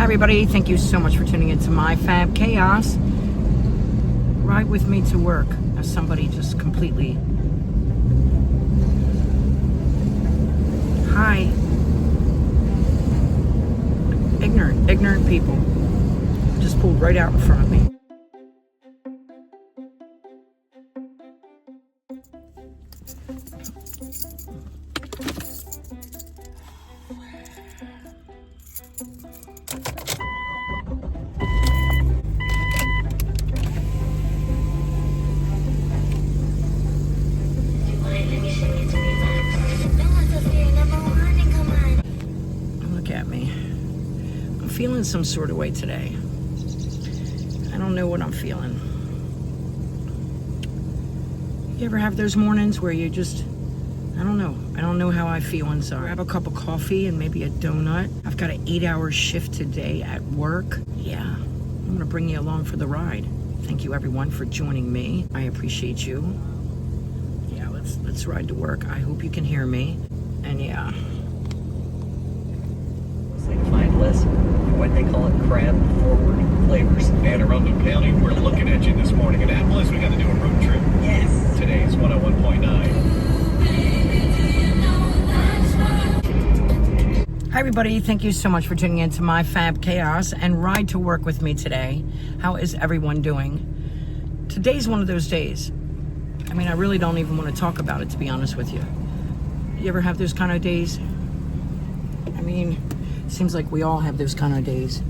Hi everybody, thank you so much for tuning into My Fab Chaos. Ride with me to work as somebody just completely... Hi. Ignorant people just pulled right out in front of me. Look at me. I'm feeling some sort of way today. I don't know what I'm feeling. You ever have those mornings where you just, I don't know how I feel inside. Grab a cup of coffee and maybe a donut. I've got an 8-hour shift today at work. Yeah, I'm gonna bring you along for the ride. Thank you everyone for joining me. I appreciate you. Yeah, let's ride to work. I hope you can hear me. And yeah. Mindless, what they call it, crab forward flavors. Anne Arundel County, we're looking at you this morning. Annapolis, we got to do a road trip. Yes. Today's 101.9. Hi everybody, thank you so much for tuning in to My Fab Chaos and ride to work with me today. How is everyone doing? Today's one of those days. I mean, I really don't even want to talk about it, to be honest with you. You ever have those kind of days? I mean, it seems like we all have those kind of days.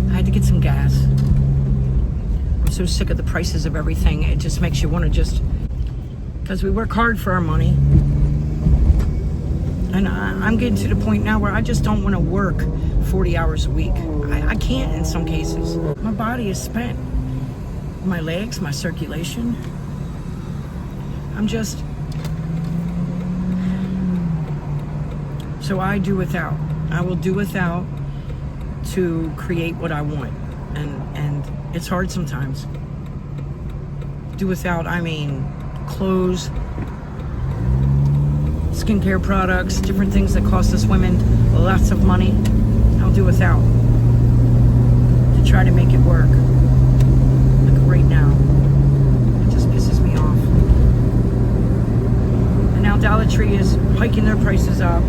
I had to get some gas. I'm so sick of the prices of everything. It just makes you want to just... Because we work hard for our money. And I'm getting to the point now where I just don't want to work 40 hours a week. I can't in some cases. My body is spent. My legs, my circulation. I'm just... So I do without. I will do without to create what I want. And it's hard sometimes. Do without, I mean, clothes, skincare products, different things that cost us women lots of money. I'll do without to try to make it work. Like right now. It just pisses me off. And now Dollar Tree is hiking their prices up.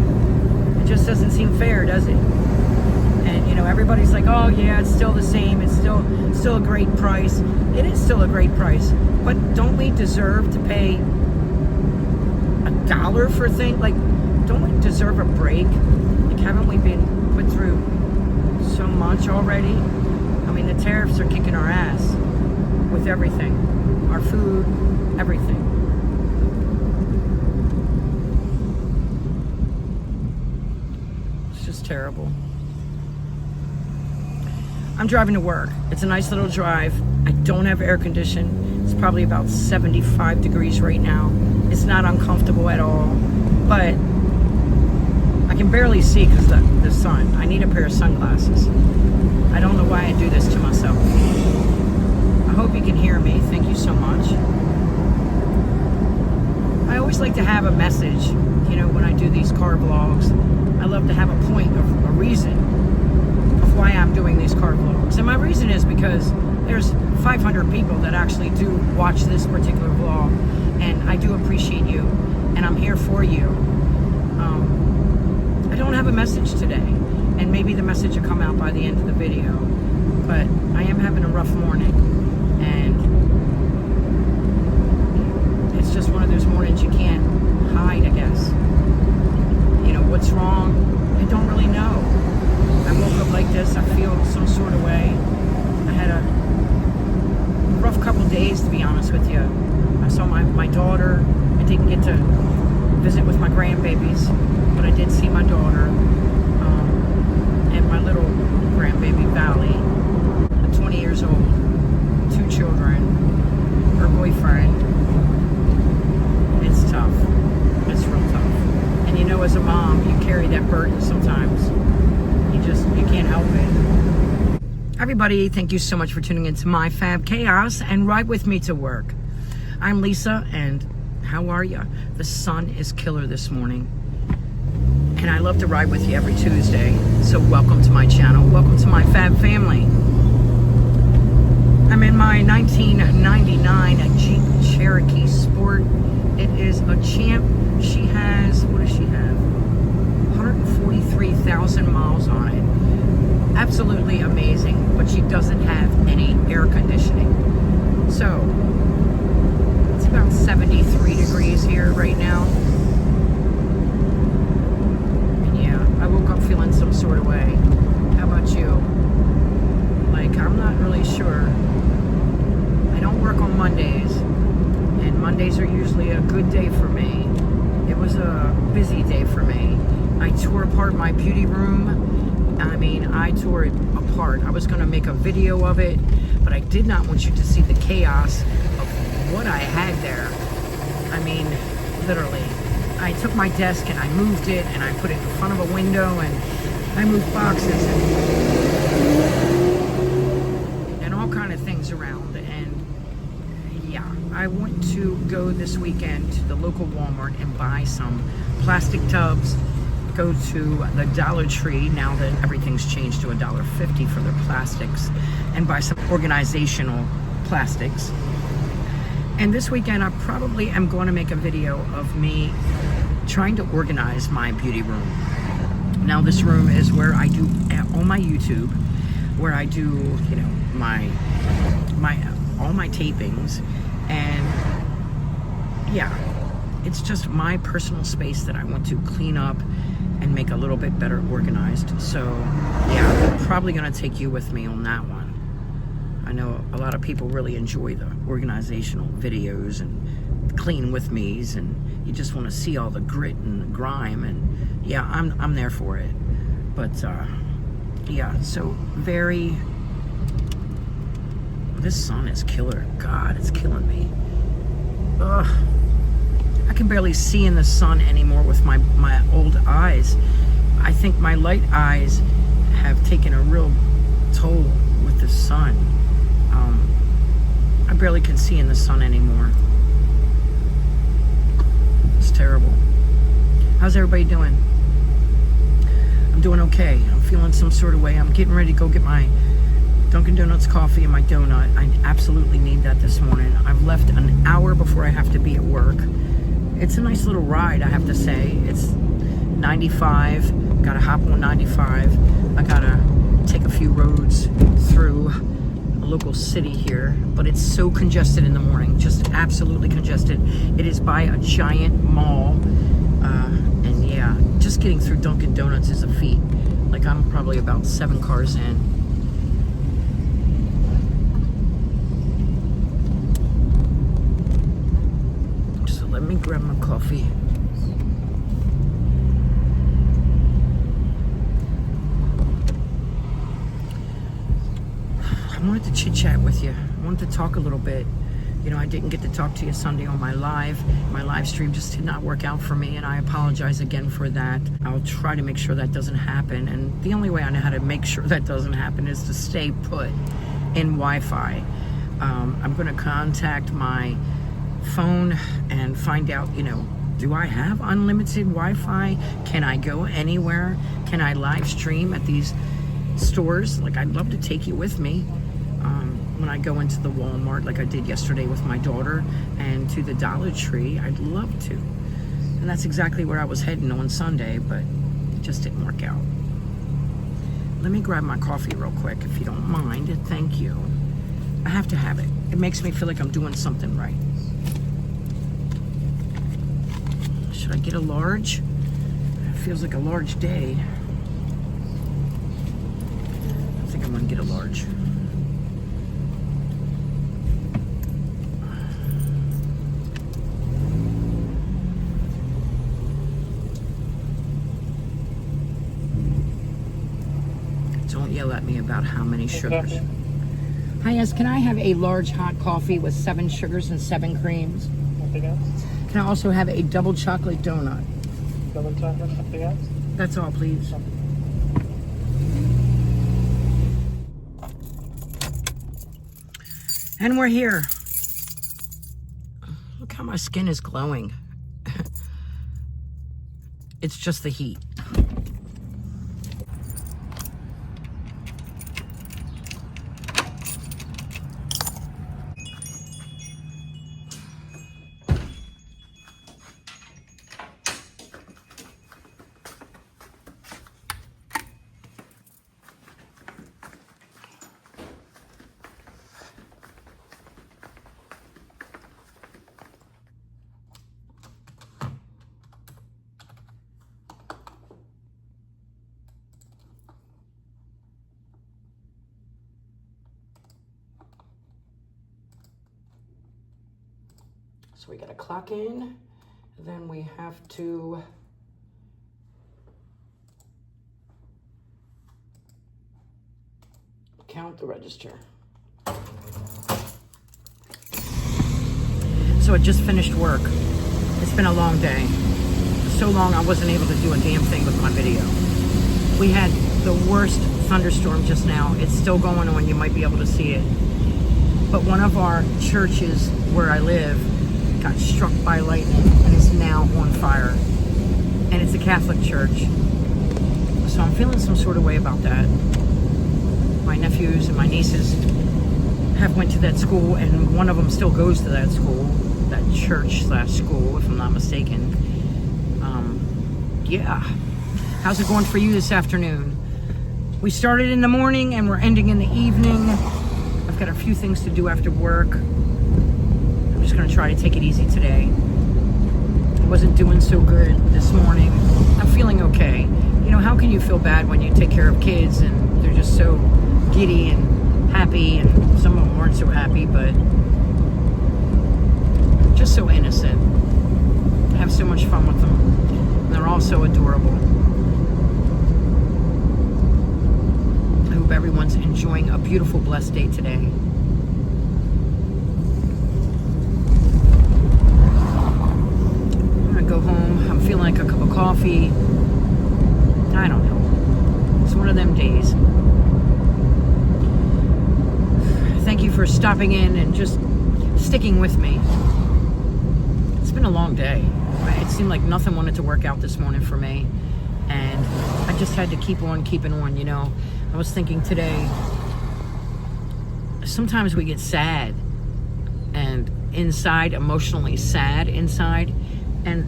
It just doesn't seem fair, does it? And you know, everybody's like, oh yeah, it's still the same. It's still a great price. It is still a great price. But don't we deserve to pay $1 for a thing? Like, don't we deserve a break? Like, haven't we been put through so much already? I mean, the tariffs are kicking our ass with everything. Our food, everything. It's just terrible. I'm driving to work. It's a nice little drive. I don't have air conditioning. It's probably about 75 degrees right now. It's not uncomfortable at all, but I can barely see because of the sun. I need a pair of sunglasses. I don't know why I do this to myself. I hope you can hear me. Thank you so much. I always like to have a message, you know, when I do these car vlogs. I love to have a point, a reason of why I'm doing these car vlogs. And my reason is because there's 500 people that actually do watch this particular vlog. And I do appreciate you, and I'm here for you. I don't have a message today, and maybe the message will come out by the end of the video, but I am having a rough morning, and it's just one of those mornings you can't hide, I guess. You know, what's wrong? I don't really know. I woke up like this, I feel some sort of way. I had a rough couple days, to be honest with you. I saw my daughter. I didn't get to visit with my grandbabies, but I did see my daughter and my little grandbaby, Valley, 20 years old, 2 children, her boyfriend. It's tough. It's real tough. And you know, as a mom, you carry that burden sometimes. You can't help it. Everybody, thank you so much for tuning into My Fab Chaos and ride with me to work. I'm Lisa, and How are you? The sun is killer this morning. And I love to ride with you every Tuesday. So welcome to my channel. Welcome to my fab family. I'm in my 1999 Jeep Cherokee Sport. It is a Champ. She has, what does she have? 143,000 miles on it. Absolutely amazing, but she doesn't have any air conditioning. So, it's about 73 degrees here right now. And yeah, I woke up feeling some sort of way. How about you? Like, I'm not really sure. I don't work on Mondays, and Mondays are usually a good day for me. It was a busy day for me. I tore apart my beauty room. I mean, I tore it apart. I was going to make a video of it, but I did not want you to see the chaos of what I had there. I mean, literally. I took my desk and I moved it, and I put it in front of a window, and I moved boxes and all kind of things around. And yeah, I want to go this weekend to the local Walmart and buy some plastic tubs. Go to the Dollar Tree now that everything's changed to $1.50 for their plastics, and buy some organizational plastics. And this weekend I probably am going to make a video of me trying to organize my beauty room. Now this room is where I do on my YouTube, where I do, you know, my all my tapings, and yeah, it's just my personal space that I want to clean up and make a little bit better organized. So yeah, I'm probably gonna take you with me on that one. I know a lot of people really enjoy the organizational videos and clean with me's, and you just want to see all the grit and the grime, and yeah, I'm there for it. But yeah, so this sun is killer. God, it's killing me. Ugh. I can barely see in the sun anymore with my old eyes. I think my light eyes have taken a real toll with the sun. I barely can see in the sun anymore. It's terrible. How's everybody doing? I'm doing okay. I'm feeling some sort of way. I'm getting ready to go get my Dunkin' Donuts coffee and my donut. I absolutely need that this morning. I've left an hour before I have to be at work. It's a nice little ride, I have to say. It's 95. Gotta hop on 95. I gotta take a few roads through a local city here, but it's so congested in the morning, just absolutely congested. It is by a giant mall, and yeah, just getting through Dunkin' Donuts is a feat. Like, I'm probably about 7 cars in. Let me grab my coffee. I wanted to chit chat with you. I wanted to talk a little bit. You know, I didn't get to talk to you Sunday on my live. My live stream just did not work out for me, and I apologize again for that. I'll try to make sure that doesn't happen. And the only way I know how to make sure that doesn't happen is to stay put in Wi-Fi. I'm going to contact my phone and find out, you know, do I have unlimited Wi-Fi? Can I go anywhere? Can I live stream at these stores? Like, I'd love to take you with me when I go into the Walmart, like I did yesterday with my daughter, and to the Dollar Tree. I'd love to. And that's exactly where I was heading on Sunday, but it just didn't work out. Let me grab my coffee real quick, if you don't mind. Thank you. I have to have it. It makes me feel like I'm doing something right. Should I get a large? It feels like a large day. I think I'm gonna get a large. Don't yell at me about how many sugars. Hi, yes, can I have a large hot coffee with 7 sugars and 7 creams? Anything else? Can I also have a double chocolate donut? Double chocolate, something else? That's all, please. And we're here. Look how my skin is glowing. It's just the heat. So we gotta clock in, then we have to count the register. So I just finished work. It's been a long day. So long I wasn't able to do a damn thing with my video. We had the worst thunderstorm just now. It's still going on, you might be able to see it. But one of our churches where I live got struck by lightning and is now on fire. And it's a Catholic church. So I'm feeling some sort of way about that. My nephews and my nieces have went to that school, and one of them still goes to that school, that church/school, if I'm not mistaken. Yeah. How's it going for you this afternoon? We started in the morning and we're ending in the evening. I've got a few things to do after work. I'm just gonna try to take it easy today. I wasn't doing so good this morning. I'm feeling okay. You know, how can you feel bad when you take care of kids and they're just so giddy and happy, and some of them weren't so happy, but just so innocent. I have so much fun with them. And they're all so adorable. I hope everyone's enjoying a beautiful, blessed day today. I'm gonna go home. I'm feeling like a cup of coffee. I don't know. It's one of them days. Thank you for stopping in and just sticking with me. It's been a long day. It seemed like nothing wanted to work out this morning for me. And I just had to keep on keeping on, you know. I was thinking today, sometimes we get sad and inside, emotionally sad inside. And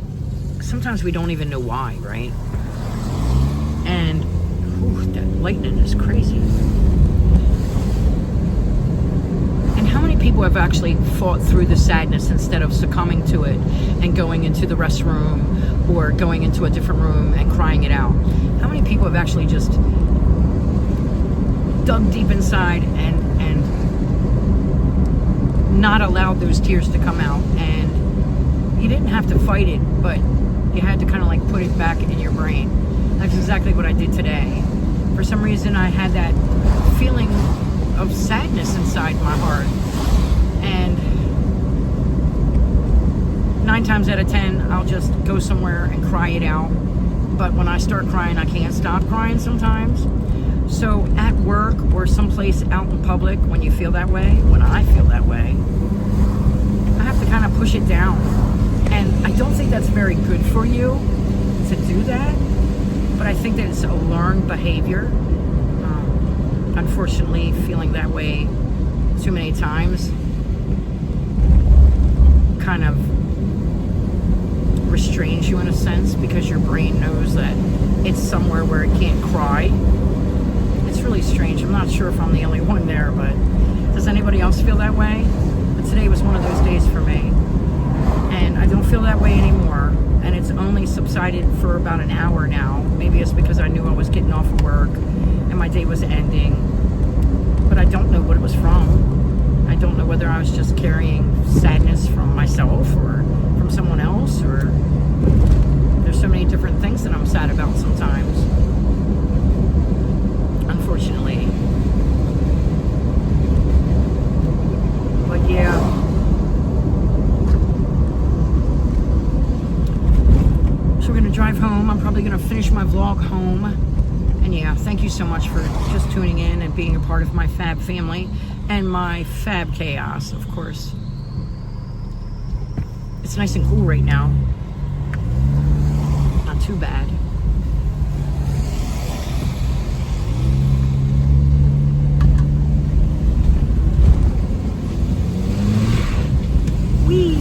sometimes we don't even know why, right? And that lightning is crazy. And how many people have actually fought through the sadness instead of succumbing to it and going into the restroom or going into a different room and crying it out? How many people have actually just dug deep inside and not allowed those tears to come out? And you didn't have to fight it, but you had to kind of like put it back in your brain. That's exactly what I did today. For some reason, I had that feeling of sadness inside my heart. And 9 times out of 10, I'll just go somewhere and cry it out. But when I start crying, I can't stop crying sometimes. So at work or someplace out in public, when you feel that way, when I feel that way, I have to kind of push it down. And I don't think that's very good for you to do that. But I think that it's a learned behavior. Unfortunately, feeling that way too many times kind of restrains you in a sense, because your brain knows that it's somewhere where it can't cry. It's really strange. I'm not sure if I'm the only one there, but does anybody else feel that way? But today was one of those days for me. And I don't feel that way anymore. And it's only subsided for about an hour now. Maybe it's because I knew I was getting off of work and my day was ending. But I don't know what it was from. I don't know whether I was just carrying sadness from myself or from someone else, or there's so many different things that I'm sad about sometimes, unfortunately. But yeah. So we're gonna drive home. I'm probably gonna finish my vlog home. And yeah, thank you so much for just tuning in and being a part of my fab family and my fab chaos, of course. It's nice and cool right now. Not too bad. Whee!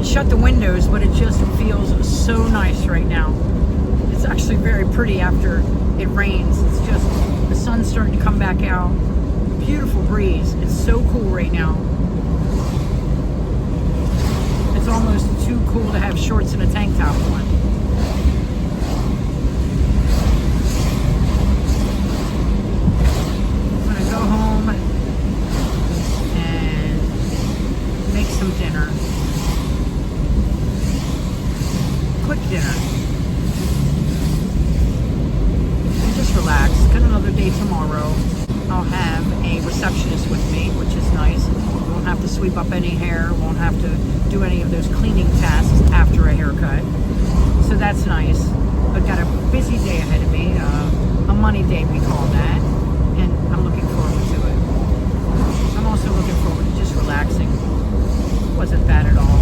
Shut the windows, but it just feels so nice right now. It's actually very pretty after it rains. It's just, the sun's starting to come back out. Beautiful breeze. It's so cool right now. It's almost too cool to have shorts and a tank top on. I'm gonna go home and make some dinner. Quick dinner. And just relax. Got another day tomorrow. I'll have a receptionist with me, which is nice. Won't have to sweep up any hair. Won't have to do any of those cleaning tasks after a haircut. So that's nice. I've got a busy day ahead of me. A money day, we call that. And I'm looking forward to it. I'm also looking forward to just relaxing. Wasn't bad at all.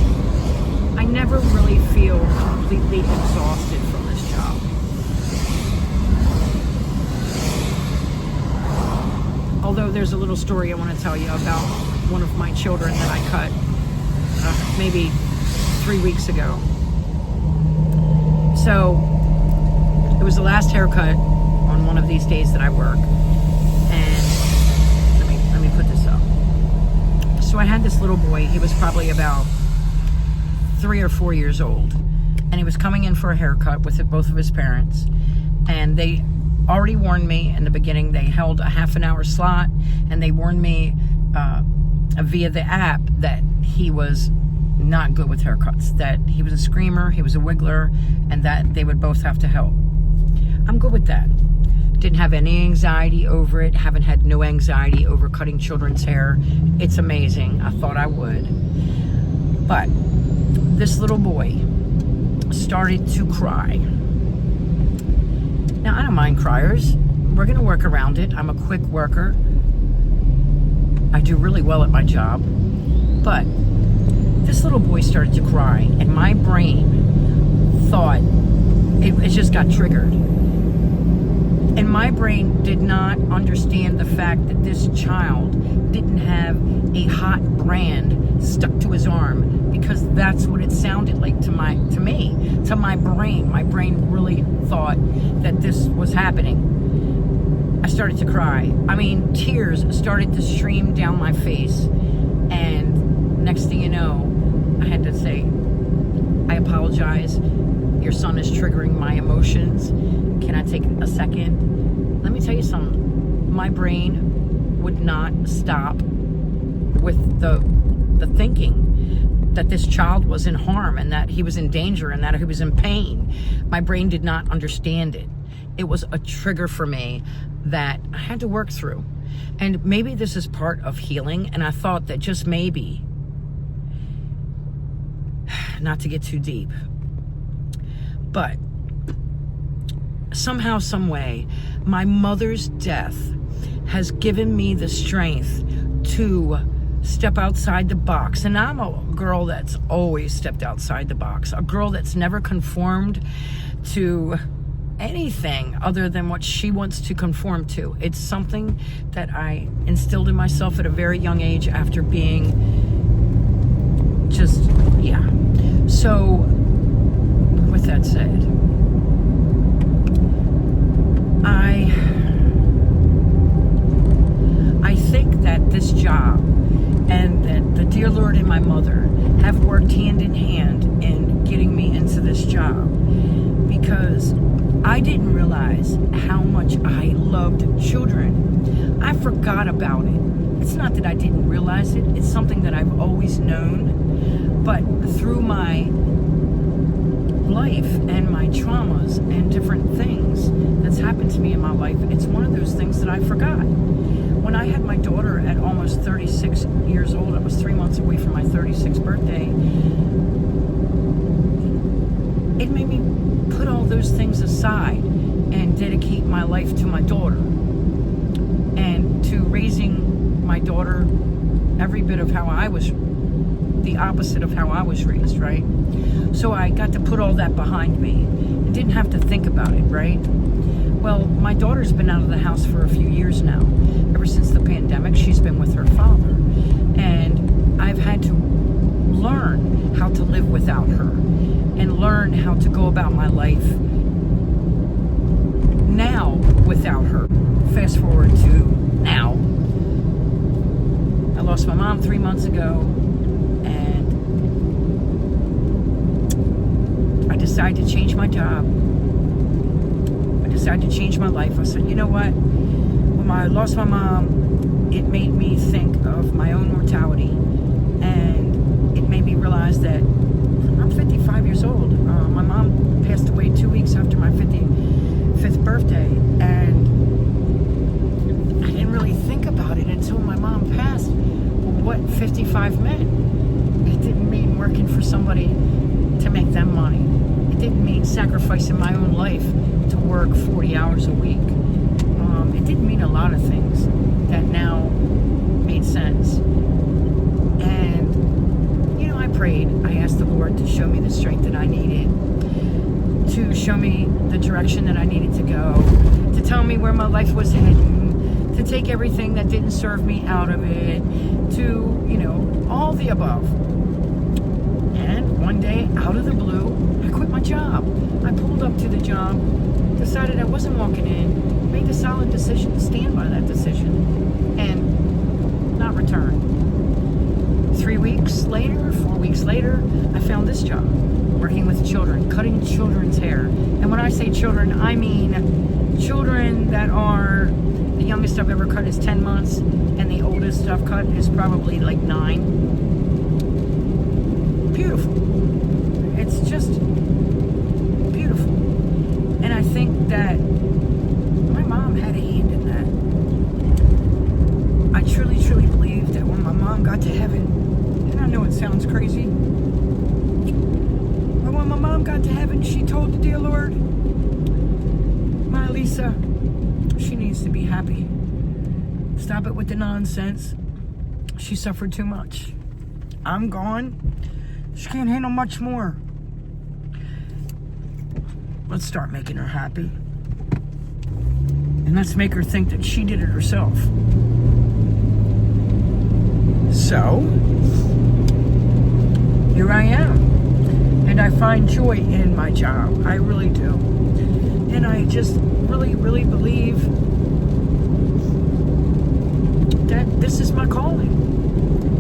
I never really feel completely exhausted from this job. Although there's a little story I want to tell you about one of my children that I cut maybe 3 weeks ago. So it was the last haircut on one of these days that I work. And let me put this up. So I had this little boy. He was probably about 3 or 4 years old, and he was coming in for a haircut with both of his parents, and they already warned me in the beginning. They held a half an hour slot, and they warned me via the app that he was not good with haircuts, that he was a screamer, he was a wiggler, and that they would both have to help. I'm good with that. Didn't have any anxiety over it. Haven't had no anxiety over cutting children's hair. It's amazing. I thought I would. But this little boy started to cry. Now, I don't mind criers. We're going to work around it. I'm a quick worker. I do really well at my job. But this little boy started to cry, and my brain thought it just got triggered. And my brain did not understand the fact that this child didn't have a hot brand stuck to his arm, because that's what it sounded like to my brain. My brain really thought that this was happening. I started to cry. I mean, tears started to stream down my face. And next thing you know, I had to say, I apologize. Your son is triggering my emotions. Can I take a second? Let me tell you something. My brain would not stop with the thinking that this child was in harm and that he was in danger and that he was in pain. My brain did not understand it. It was a trigger for me that I had to work through. And maybe this is part of healing, and I thought that just maybe, not to get too deep, but somehow, some way, my mother's death has given me the strength to step outside the box. And I'm a girl that's always stepped outside the box, a girl that's never conformed to anything other than what she wants to conform to. It's something that I instilled in myself at a very young age after being just, yeah. So with that said, I think that this job and that the dear Lord and my mother have worked hand in hand in getting me into this job, because I didn't realize how much I loved children. I forgot about it. It's not that I didn't realize it. It's something that I've always known. But through my life and my traumas and different things that's happened to me in my life, it's one of those things that I forgot. when I had my daughter at almost 36 years old, I was 3 months away from my 36th birthday, it made me put all those things aside and dedicate my life to my daughter and to raising my daughter every bit of how I was, the opposite of how I was raised, right? So I got to put all that behind me and didn't have to think about it, right? Well, my daughter's been out of the house for a few years now. Ever since the pandemic, she's been with her father. And I've had to learn how to live without her and learn how to go about my life now without her. Fast forward to now. I lost my mom 3 months ago, and I decided to change my job. I decided to change my life. I said, you know what? When I lost my mom, it made me think of my own mortality, and it made me realize that I'm 55 years old. My mom passed away 2 weeks after my 55th birthday, and I didn't really think about it until my mom passed. What 55 meant. It didn't mean working for somebody to make them money. It didn't mean sacrificing my own life to work 40 hours a week. It didn't mean a lot of things that now made sense. And, you know, I prayed. I asked the Lord to show me the strength that I needed, to show me the direction that I needed to go, to tell me where my life was heading, to take everything that didn't serve me out of it, to, you know, all the above. And one day, out of the blue, I quit my job. I pulled up to the job, decided I wasn't walking in, made the solid decision to stand by that decision and not return. 3 weeks later, 4 weeks later, I found this job, working with children, cutting children's hair. And when I say children, I mean children that are, the youngest I've ever cut is 10 months, and the oldest I've cut is probably like 9. Beautiful. It's just beautiful. And I think that my mom had a hand in that. I truly, truly believe that when my mom got to heaven, and I know it sounds crazy, but when my mom got to heaven, she told the dear Lord, my Lisa, she needs to be happy. Stop it with the nonsense. She suffered too much. I'm gone. She can't handle much more. Let's start making her happy. And let's make her think that she did it herself. So, here I am. And I find joy in my job. I really do. And I just really, really believe that this is my calling.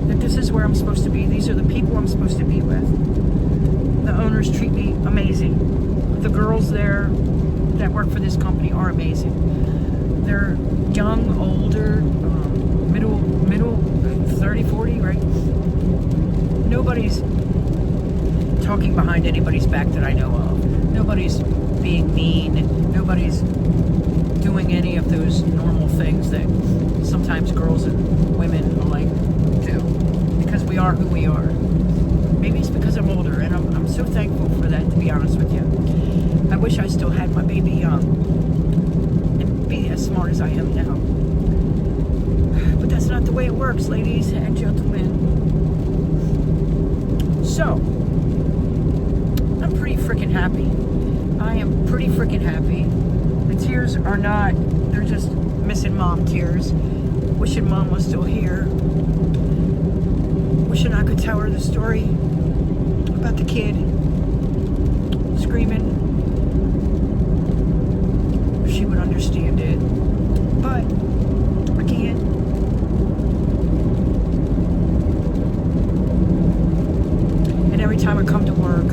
That this is where I'm supposed to be. These are the people I'm supposed to be with. The owners treat me amazing. The girls there that work for this company are amazing. They're young, older, middle, 30, 40, right? Nobody's talking behind anybody's back that I know of. Nobody's being mean. Nobody's doing any of those normal things that sometimes girls and women alike do, because we are who we are. Maybe it's because I'm older, and I'm so thankful for that, to be honest with you. I wish I still had my baby young and be as smart as I am now. But that's not the way it works, ladies and gentlemen. So, I'm pretty freaking happy. I am pretty freaking happy. The tears are not, they're just missing mom tears. Wishing mom was still here. Wishing I could tell her the story about the kid screaming. She would understand it. But I can't. And every time I come to work,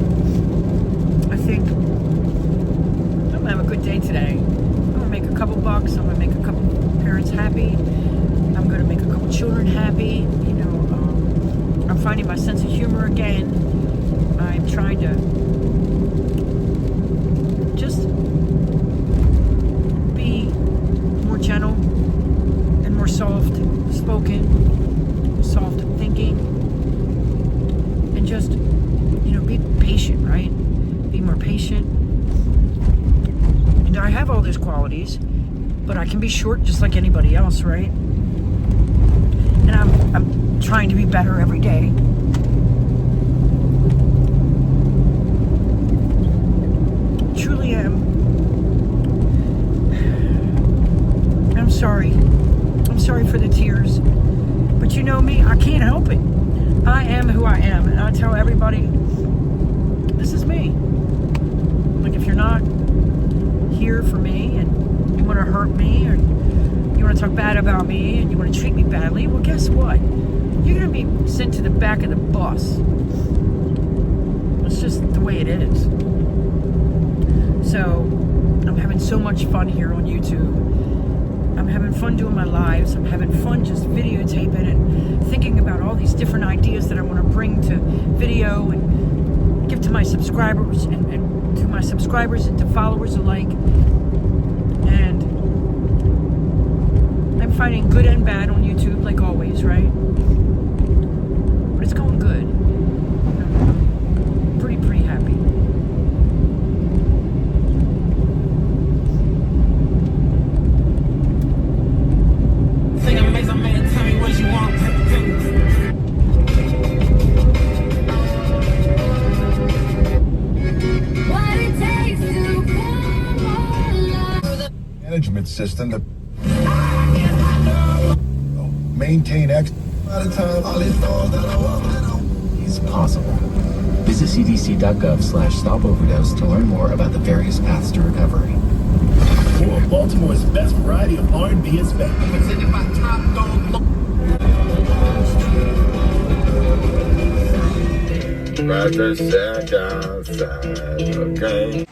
I think, I'm gonna have a good day today. I'm gonna make a couple bucks. I'm gonna make a couple parents happy. I'm gonna make a couple children happy. You know, I'm finding my sense of humor again. I'm trying to just be more gentle and more soft spoken, soft thinking, and just, be patient, right? Be more patient. And I have all those qualities, but I can be short just like anybody else, right? And I'm trying to be better every day. Truly am. I'm sorry. I'm sorry for the tears. But you know me, I can't help it. I am who I am. And I tell everybody, this is me. Like, if you're not here for me and you want to hurt me or you want to talk bad about me and you want to treat me badly, well, guess what? You're going to be sent to the back of the bus. It's just the way it is. So, I'm having so much fun here on YouTube. I'm having fun doing my lives. I'm having fun just videotaping and thinking about all these different ideas that I want to bring to video and give to my subscribers and to my subscribers and to followers alike. And I'm finding good and bad on YouTube, like always, right? But it's going good. I'm pretty happy. Management system to maintain X amount of time. Is possible. Visit cdc.gov/stopoverdose to learn more about the various paths to recovery. For Baltimore's best variety of R&B is back. Right there, outside, okay.